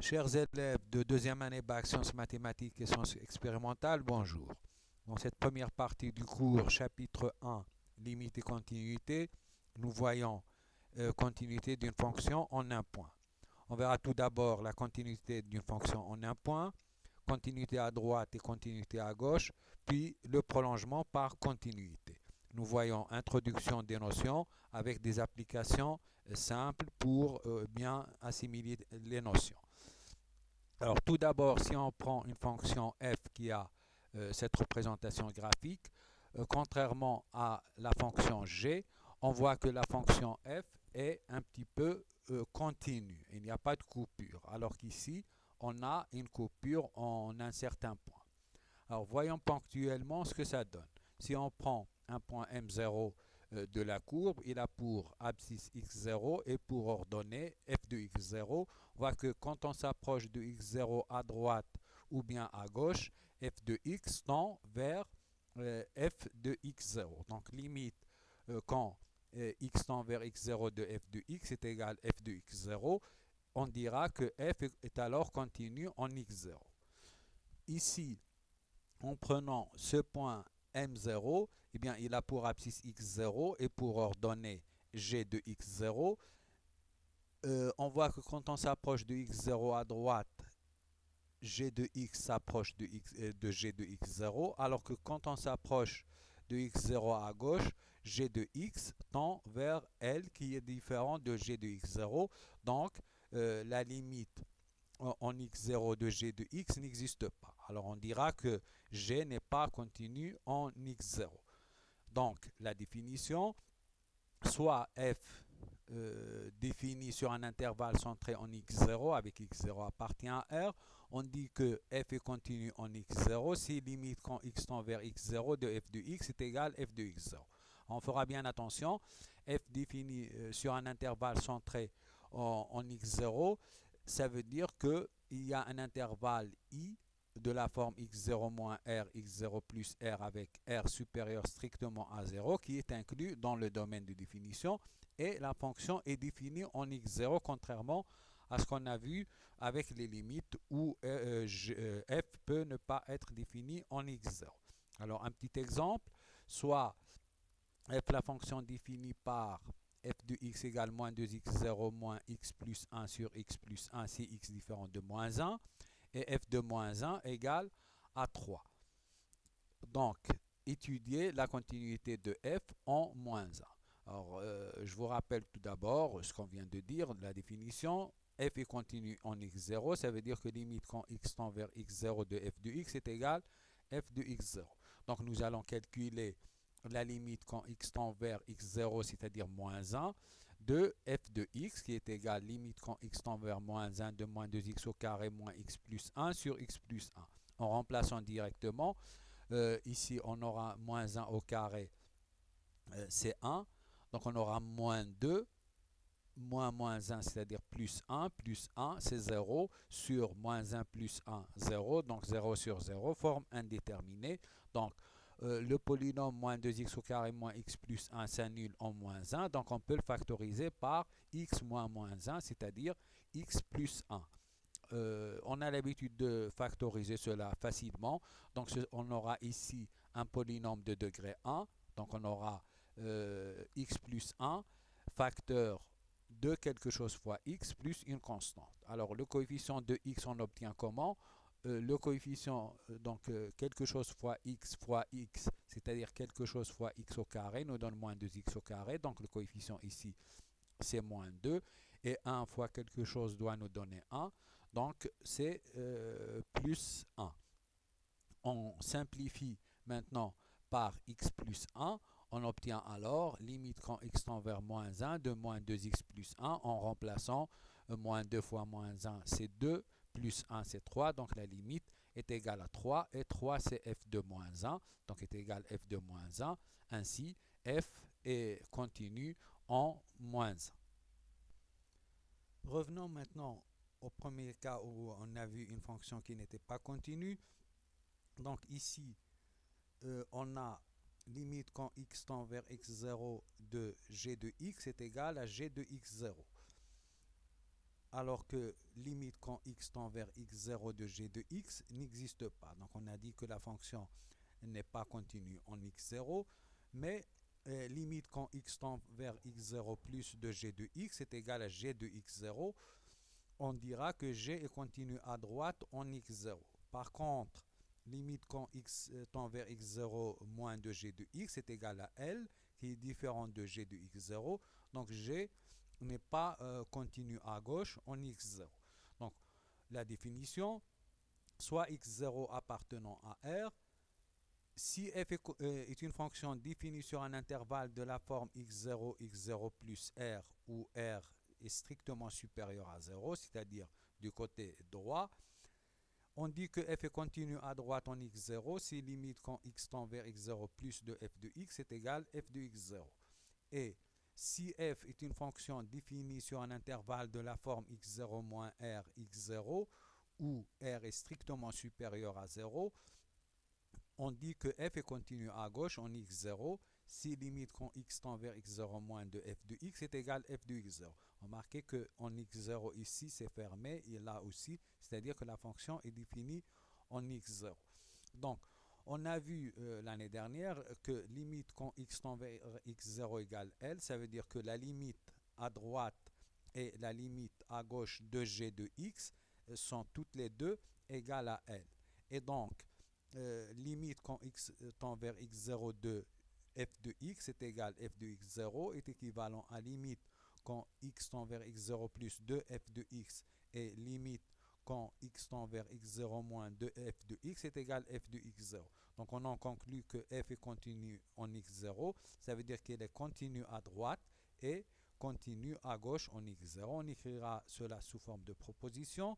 Chers élèves de deuxième année bac sciences mathématiques et sciences expérimentales, bonjour. Dans cette première partie du cours, chapitre 1, limite et continuité, nous voyons continuité d'une fonction en un point. On verra tout d'abord la continuité d'une fonction en un point, continuité à droite et continuité à gauche, puis le prolongement par continuité. Nous voyons introduction des notions avec des applications simples pour bien assimiler les notions. Alors tout d'abord, si on prend une fonction f qui a cette représentation graphique, contrairement à la fonction g, on voit que la fonction f est un petit peu continue. Il n'y a pas de coupure. Alors qu'ici, on a une coupure en un certain point. Alors voyons ponctuellement ce que ça donne. Si on prend un point M0 de la courbe, il a pour abscisse x0 et pour ordonnée f de x0. On voit que quand on s'approche de x0 à droite ou bien à gauche, f de x tend vers f de x0. Donc limite quand x tend vers x0 de f de x est égal à f de x0, on dira que f est alors continu en x0. Ici, en prenant ce point M0, eh bien, il a pour abscisse x0 et pour ordonnée g de x0. On voit que quand on s'approche de x0 à droite, g de x s'approche de g de x0, alors que quand on s'approche de x0 à gauche, g de x tend vers L qui est différent de g de x0. Donc, la limite en x0 de g de x n'existe pas. Alors on dira que g n'est pas continu en x0. Donc la définition, soit f défini sur un intervalle centré en x0 avec x0 appartient à R, on dit que f est continu en x0 si limite quand x tend vers x0 de f de x est égal à f de x0. On fera bien attention, f défini sur un intervalle centré en x0, ça veut dire qu'il y a un intervalle i de la forme x0 moins r, x0 plus r avec r supérieur strictement à 0 qui est inclus dans le domaine de définition et la fonction est définie en x0 contrairement à ce qu'on a vu avec les limites où f peut ne pas être défini en x0. Alors un petit exemple, soit f la fonction définie par f de x égale moins 2x0 moins x plus 1 sur x plus 1 si x différent de moins 1 et f de moins 1 égale à 3. Donc, étudier la continuité de f en moins 1. Alors, je vous rappelle tout d'abord ce qu'on vient de dire, la définition. F est continu en x0, ça veut dire que limite quand x tend vers x0 de f de x est égal à f de x0. Donc, nous allons calculer la limite quand x tend vers x0, c'est-à-dire moins 1, de f de x qui est égal limite quand x tend vers moins 1 de moins 2x au carré moins x plus 1 sur x plus 1. En remplaçant directement, ici on aura moins 1 au carré, c'est 1. Donc on aura moins 2, moins 1, c'est-à-dire plus 1 c'est 0, sur moins 1 plus 1, 0, donc 0 sur 0, forme indéterminée. Donc le polynôme moins 2x au carré moins x plus 1 s'annule en moins 1, donc on peut le factoriser par x moins 1, c'est-à-dire x plus 1. On a l'habitude de factoriser cela facilement. Donc on aura ici un polynôme de degré 1. Donc on aura x plus 1 facteur de quelque chose fois x plus une constante. Alors le coefficient de x on obtient comment? Le coefficient, quelque chose fois x, c'est-à-dire quelque chose fois x au carré, nous donne moins 2x au carré. Donc le coefficient ici, c'est moins 2. Et 1 fois quelque chose doit nous donner 1. Donc c'est plus 1. On simplifie maintenant par x plus 1. On obtient alors limite quand x tend vers moins 1 de moins 2x plus 1 en remplaçant moins 2 fois moins 1 c'est 2, plus 1 c'est 3. Donc la limite est égale à 3 et 3 c'est f de moins 1. Donc est égal à f de moins 1. Ainsi f est continu en moins 1. Revenons maintenant au premier cas où on a vu une fonction qui n'était pas continue. Donc ici, on a limite quand x tend vers x0 de g de x est égal à g de x0. alors que limite quand x tend vers x0 de g de x n'existe pas. Donc on a dit que la fonction n'est pas continue en x0, mais limite quand x tend vers x0 plus de g de x est égal à g de x0, on dira que g est continu à droite en x0. Par contre, limite quand x tend vers x0 moins de g de x est égal à L, qui est différent de g de x0. Donc g n'est pas continu à gauche en x0. Donc la définition, soit x0 appartenant à R, si f est une fonction définie sur un intervalle de la forme x0, x0 plus R, où R est strictement supérieur à 0, c'est-à-dire du côté droit, on dit que f est continu à droite en x0 si limite quand x tend vers x0 plus de f de x est égal à f de x0. Et si f est une fonction définie sur un intervalle de la forme x0 moins R, x0, où R est strictement supérieur à 0, on dit que f est continu à gauche en x0 si limite quand x tend vers x0 moins de f de x est égal à f de x0. Remarquez qu'en x0 ici c'est fermé et là aussi, c'est-à-dire que la fonction est définie en x0. Donc, on a vu l'année dernière que limite quand x tend vers x0 égale L, ça veut dire que la limite à droite et la limite à gauche de g de x sont toutes les deux égales à L. Et donc, limite quand x tend vers x0 de f de x est égal à f de x0 est équivalent à limite quand x tend vers x0 plus de f de x et limite quand x tend vers x0 moins de f de x est égal à f de x0. Donc on en conclut que f est continu en x0, ça veut dire qu'elle est continue à droite et continue à gauche en x0. On écrira cela sous forme de proposition.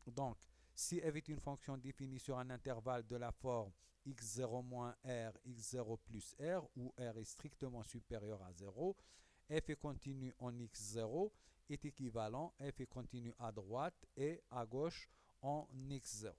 Donc, si f est une fonction définie sur un intervalle de la forme x0 moins r, x0 plus r, où r est strictement supérieur à 0, f est continu en x0 est équivalent, f est continu à droite et à gauche en x0.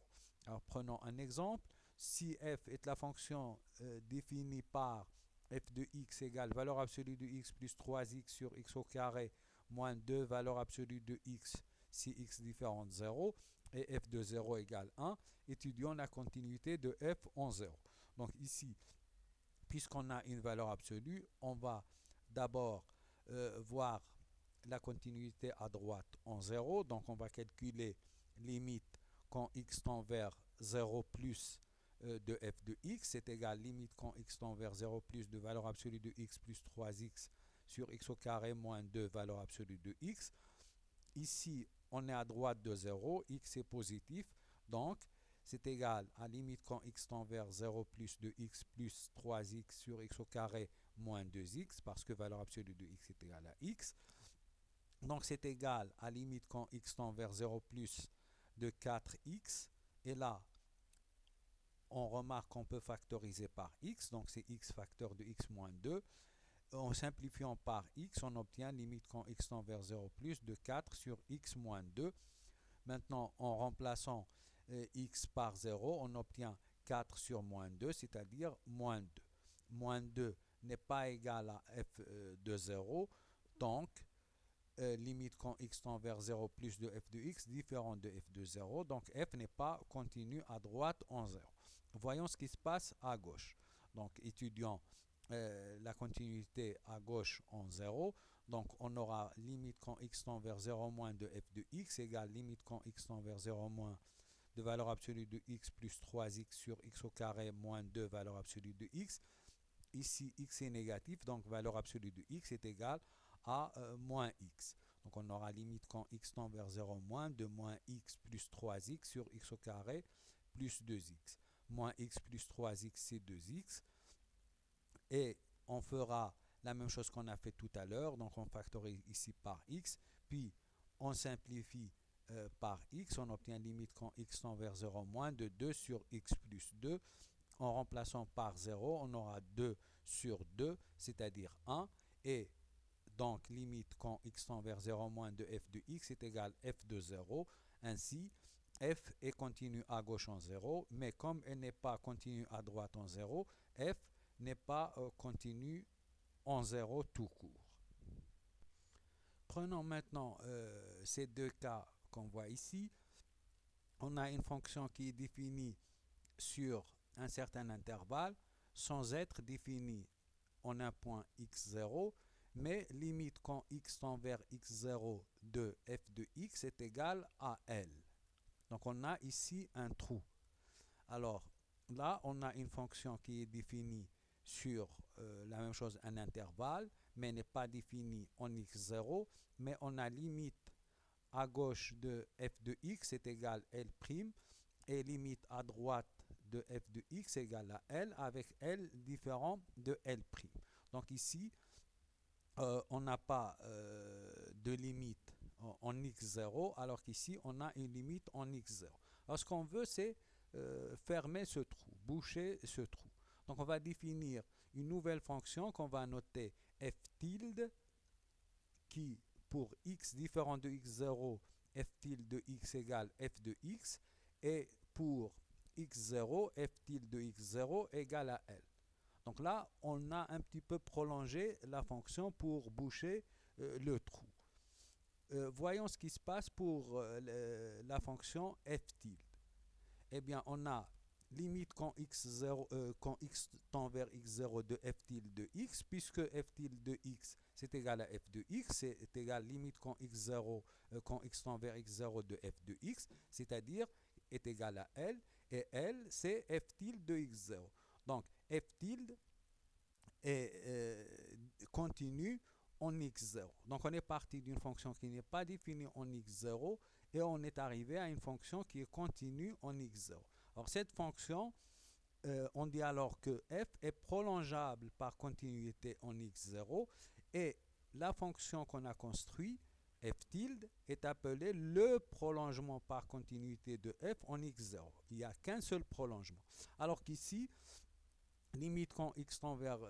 Alors prenons un exemple. Si f est la fonction définie par f de x égale valeur absolue de x plus 3x sur x au carré moins 2 valeur absolue de x si x différent de 0 et f de 0 égale 1, étudions la continuité de f en 0. Donc ici, puisqu'on a une valeur absolue, on va d'abord voir la continuité à droite en 0. Donc on va calculer limite quand x tend vers 0 plus de f de x, c'est égal limite quand x tend vers 0 plus de valeur absolue de x plus 3x sur x au carré moins 2 valeur absolue de x. Ici, on est à droite de 0, x est positif, donc c'est égal à limite quand x tend vers 0 plus de x plus 3x sur x au carré moins 2x, parce que valeur absolue de x est égale à x. Donc c'est égal à limite quand x tend vers 0 plus de 4x, et là, on remarque qu'on peut factoriser par x, donc c'est x facteur de x moins 2. En simplifiant par x, on obtient limite quand x tend vers 0 plus de 4 sur x moins 2. Maintenant, en remplaçant x par 0, on obtient 4 sur moins 2, c'est-à-dire moins 2. Moins 2 n'est pas égal à f de 0, donc limite quand x tend vers 0 plus de f de x différent de f de 0, donc f n'est pas continu à droite en 0. Voyons ce qui se passe à gauche. Donc étudions la continuité à gauche en 0. Donc on aura limite quand x tend vers 0 moins de f de x égale limite quand x tend vers 0 moins de valeur absolue de x plus 3x sur x au carré moins 2 valeur absolue de x. Ici, x est négatif, donc valeur absolue de x est égale à moins x. Donc on aura limite quand x tend vers 0 moins de moins x plus 3x sur x au carré plus 2x. Moins x plus 3x, c'est 2x. Et on fera la même chose qu'on a fait tout à l'heure. Donc on factorise ici par x. Puis on simplifie par x. On obtient limite quand x tend vers 0 moins de 2 sur x plus 2. En remplaçant par 0, on aura 2 sur 2, c'est-à-dire 1. Et donc, limite quand x tend vers 0 moins de f de x est égal à f de 0. Ainsi, f est continue à gauche en 0, mais comme elle n'est pas continue à droite en 0, f n'est pas continue en 0 tout court. Prenons maintenant ces deux cas qu'on voit ici. On a une fonction qui est définie sur un certain intervalle sans être définie en un point x0, mais limite quand x tend vers x0 de f de x est égal à L. Donc on a ici un trou. Alors là, on a une fonction qui est définie sur la même chose, un intervalle, mais n'est pas définie en x0, mais on a limite à gauche de f de x est égal L' et limite à droite de f de x égale à L avec L différent de L'. Donc ici, on n'a pas de limite en x0, alors qu'ici, on a une limite en x0. Alors ce qu'on veut, c'est fermer ce trou, boucher ce trou. Donc on va définir une nouvelle fonction qu'on va noter f tilde, qui pour x différent de x0, f tilde de x égale f de x, et pour x0, f tilde de x0 égale à L. Donc là, on a un petit peu prolongé la fonction pour boucher le trou. Voyons ce qui se passe pour la fonction f tilde. Eh bien, on a limite quand x tend vers x0 de f tilde de x, puisque f tilde de x c'est égal à f de x, c'est égal limite quand quand x tend vers x0 de f de x, c'est-à-dire est égal à L, et L c'est f tilde de x0. Donc f tilde est continue en x0. Donc on est parti d'une fonction qui n'est pas définie en x0 et on est arrivé à une fonction qui est continue en x0. Alors cette fonction, on dit alors que f est prolongeable par continuité en x0 et la fonction qu'on a construite, f tilde, est appelée le prolongement par continuité de f en x0. Il n'y a qu'un seul prolongement. Alors qu'ici, limite quand x tend vers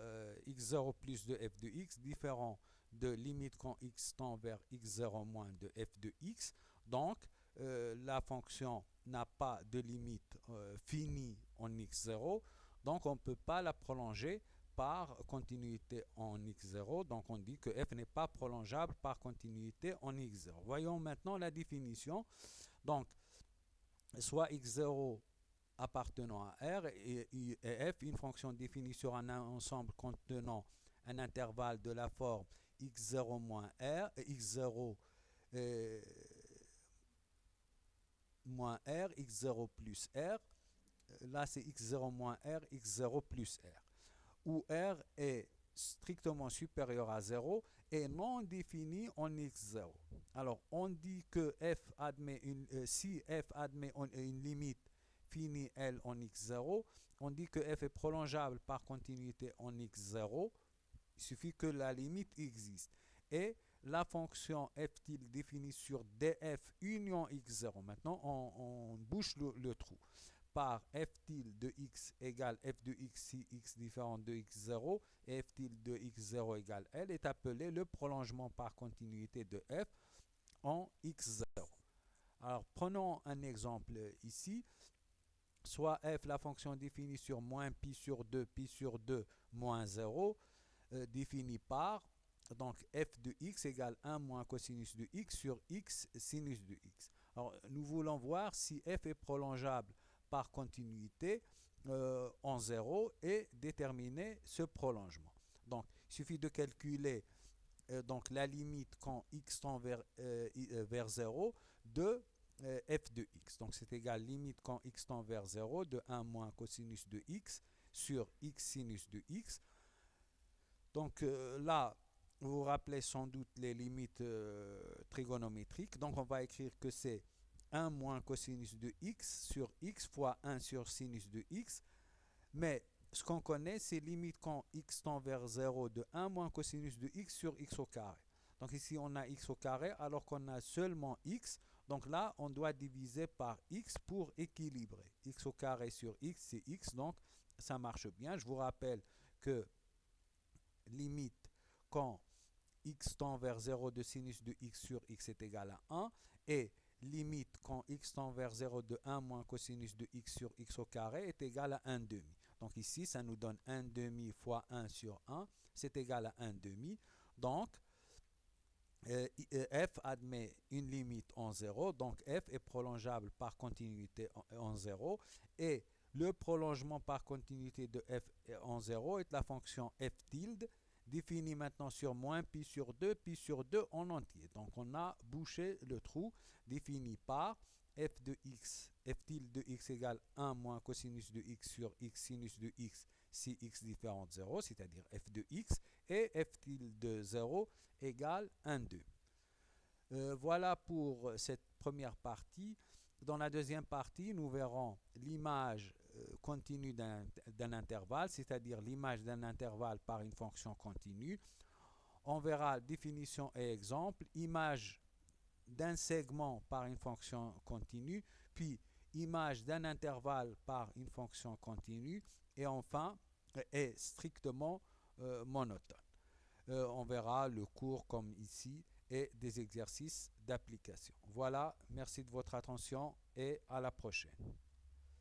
x0 plus de f de x, différent de limite quand x tend vers x0 moins de f de x. Donc, la fonction n'a pas de limite finie en x0, donc on ne peut pas la prolonger par continuité en x0, donc on dit que f n'est pas prolongeable par continuité en x0. Voyons maintenant la définition. Donc, soit x0 appartenant à R et F, une fonction définie sur un ensemble contenant un intervalle de la forme x0 moins R, x0 moins R, x0 plus R. Là, c'est x0 moins R, x0 plus R. Où R est strictement supérieur à 0 et non défini en x0. Alors, on dit que f admet si f admet une limite finie L en x0, on dit que f est prolongeable par continuité en x0. Il suffit que la limite existe. Et la fonction f tilde définie sur df union x0. Maintenant, on bouche le trou par f tilde de x égale f de x si x différent de x0 et f tilde de x0 égale L est appelé le prolongement par continuité de f en x0. Alors, prenons un exemple ici. Soit f, la fonction définie sur moins pi sur 2 moins 0, définie par donc f de x égale 1 moins cosinus de x sur x sinus de x. Alors, nous voulons voir si f est prolongeable par continuité en 0 et déterminer ce prolongement. Donc, il suffit de calculer donc la limite quand x tend vers 0 de f de x. Donc c'est égal limite quand x tend vers 0 de 1 moins cosinus de x sur x sinus de x. Donc là, vous vous rappelez sans doute les limites trigonométriques. Donc on va écrire que c'est 1 moins cosinus de x sur x fois 1 sur sinus de x. Mais ce qu'on connaît, c'est limite quand x tend vers 0 de 1 moins cosinus de x sur x au carré. Donc ici, on a x au carré alors qu'on a seulement x. Donc là, on doit diviser par x pour équilibrer. X au carré sur x, c'est x. Donc, ça marche bien. Je vous rappelle que limite quand x tend vers 0 de sinus de x sur x est égal à 1. Et limite quand x tend vers 0 de 1 moins cosinus de x sur x au carré est égal à 1 demi. Donc ici, ça nous donne 1 demi fois 1 sur 1, c'est égal à 1 demi. Donc, f admet une limite en 0, donc f est prolongeable par continuité en 0, et le prolongement par continuité de f en 0 est la fonction f tilde, définie maintenant sur moins pi sur 2 en entier. Donc on a bouché le trou défini par f de x, f tilde de x égale 1 moins cosinus de x sur x sinus de x si x différent de 0, c'est-à-dire f de x, et f tilde de 0 égale 1, 2. Voilà pour cette première partie. Dans la deuxième partie, nous verrons l'image continue d'un intervalle, c'est-à-dire l'image d'un intervalle par une fonction continue. On verra définition et exemple, image d'un segment par une fonction continue, puis image d'un intervalle par une fonction continue, et enfin, est strictement monotone. On verra le cours comme ici et des exercices d'application. Voilà, merci de votre attention et à la prochaine.